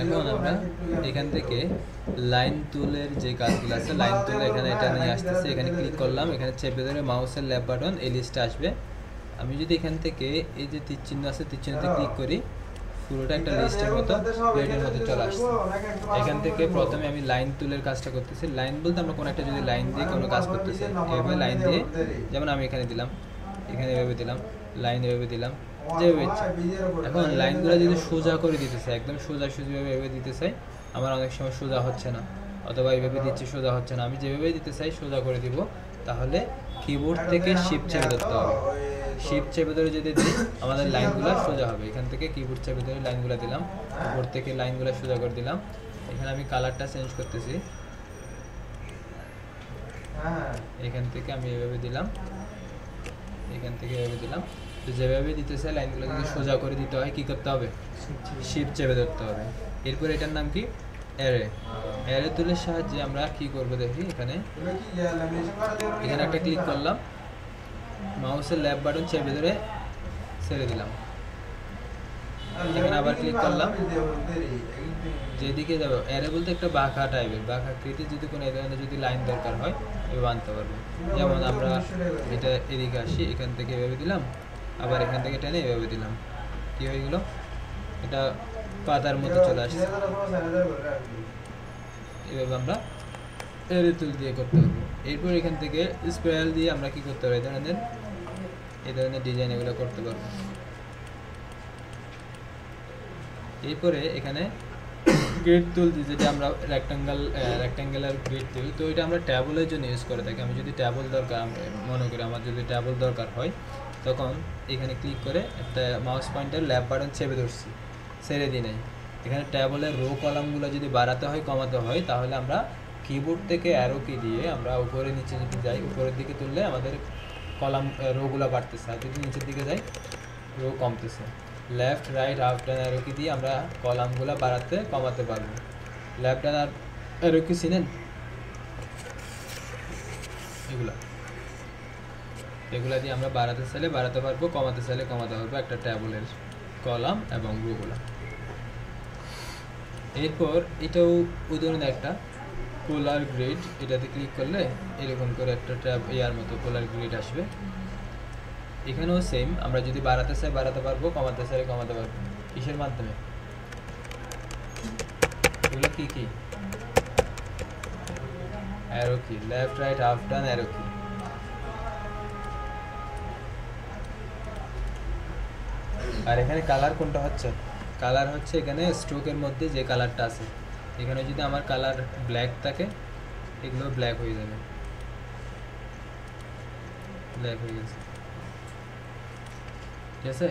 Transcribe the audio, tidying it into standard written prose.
এখন আমরা এখান থেকে লাইন টুলের যে কাজগুলো আছে, লাইন টুল এখানে এটা নিয়ে আসতেছে, এখানে ক্লিক করলাম, এখানে চেপে ধরে মাউসের লেফট বাটন এই লিস্টে আসবে। আমি যদি এখান থেকে এই যে তীর চিহ্ন আছে, তীর চিহ্নতে ক্লিক করি, পুরোটা একটা লিস্টের মতো প্লেটের মতো চলে আসছে। এখান থেকে প্রথমে আমি লাইন টুলের কাজটা করতেছি। লাইন বলতে আমরা কোনো একটা যদি লাইন দিয়ে কোনো কাজ করতেছি, এভাবে লাইন দিয়ে, যেমন আমি এখানে দিলাম, এখানে এভাবে দিলাম, লাইন এভাবে দিলাম, যেভাবে ইচ্ছা। এখন লাইনগুলো যদি সোজা করে দিতে চাই, একদম সোজাসুজিভাবে এভাবে দিতে চাই, আমার অনেক সময় সোজা হচ্ছে না, অথবা এইভাবে দিচ্ছি সোজা হচ্ছে না, আমি যেভাবে দিতে চাই সোজা করে দিব। তাহলে কিবোর্ড থেকে শিফট চেপে ধরতে হবে। শিফট চেপে ধরে যদি দিই আমাদের লাইনগুলো সোজা হবে। এখান থেকে কিবোর্ড চেপে ধরে লাইনগুলো দিলাম, কিবোর্ড থেকে লাইনগুলো সোজা করে দিলাম। এখানে আমি কালারটা চেঞ্জ করতেছি, এখান থেকে আমি এভাবে দিলাম, এখান থেকে এভাবে দিলাম। তো যেভাবে দিতে চাই লাইনগুলো যদি সোজা করে দিতে হয় কী করতে হবে? শিফট চেপে ধরতে হবে। এরপর এটার নাম কি? অ্যারে। অ্যারে টুলের সাহায্যে আমরা কি করব দেখি। এখানে একটা ক্লিক করলাম, মাউসের লেফট বাটন চেপে ধরে ছেড়ে দিলাম, এখানে আবার ক্লিক করলাম, যেদিকে যাবো। অ্যারে বলতে একটা বাঁকা টাইপের, বাঁকা আকৃতির যদি কোনো ধরনের যদি লাইন দরকার হয় এভাবে আনতে পারবো। যেমন আমরা এটা এদিকে আসি, এখান থেকে এভাবে দিলাম, আবার এখান থেকে টেনে এভাবে দিলাম, কি হয়ে গেল? এটা পাতার মতো চলে আসছে। এভাবে আমরা অ্যারে টুল দিয়ে করতে পারবো। এরপর এখান থেকে স্পাইরাল দিয়ে আমরা কি করতে পারবো? এই ধরনের ডিজাইন এগুলো করতে পারবো। এরপরে এখানে গ্রিড টুল, যেটা আমরা রেক্ট্যাঙ্গুলার গ্রিড টুল, তো এটা আমরা ট্যাবলের জন্য ইউজ করে থাকি। আমি যদি ট্যাবল দরকার মনে করি, আমার যদি ট্যাবল দরকার হয়, তখন এখানে ক্লিক করে একটা মাউস পয়েন্টার লেফট বাটন চেপে ধরছি, ছেড়ে দিই নাই। এখানে ট্যাবলের রো কলামগুলো যদি বাড়াতে হয় কমাতে হয়, তাহলে আমরা কিবোর্ড থেকে অ্যারো কি দিয়ে আমরা উপরে নিচে যদি যাই, উপরের দিকে তুললে আমাদের কলাম রোগুলো বাড়তেছে, আর যদি নিচের দিকে যাই রো কমতেছে। Left right up down arrow কি দিয়ে আমরা কলামগুলো বাড়াতে কমাতে পারবো। লেফট ডাউন অ্যারো কি চিনেন? এগুলা দিয়ে আমরা বাড়াতে চাইলে বাড়াতে পারবো, কমাতে চাইলে কমাতে পারবো একটা ট্যাবলের কলাম এবং রোগুলো। এরপর এটাও উদাহরণ একটা পোলার গ্রিড, এটাতে ক্লিক করলে এরকম করে একটা ট্যাব এয়ার মতো পোলার গ্রিড আসবে। এখানেও সেম, আমরা যদি বাড়াতে চাই বাড়াতে পারবো, কমাতে চাইলে কমাতে পারবো। কিসের মাধ্যমে? এগুলো কি কি? Arrow key, left right up down arrow key. আর এখানে কালার কোনটা হচ্ছে? কালার হচ্ছে এখানে স্ট্রোকের মধ্যে যে কালারটা আছে। এখানে যদি আমার কালার ব্ল্যাক থাকে, এগুলো ব্ল্যাক হয়ে যাবে, ব্ল্যাক হয়ে গেছে, ঠিক আছে।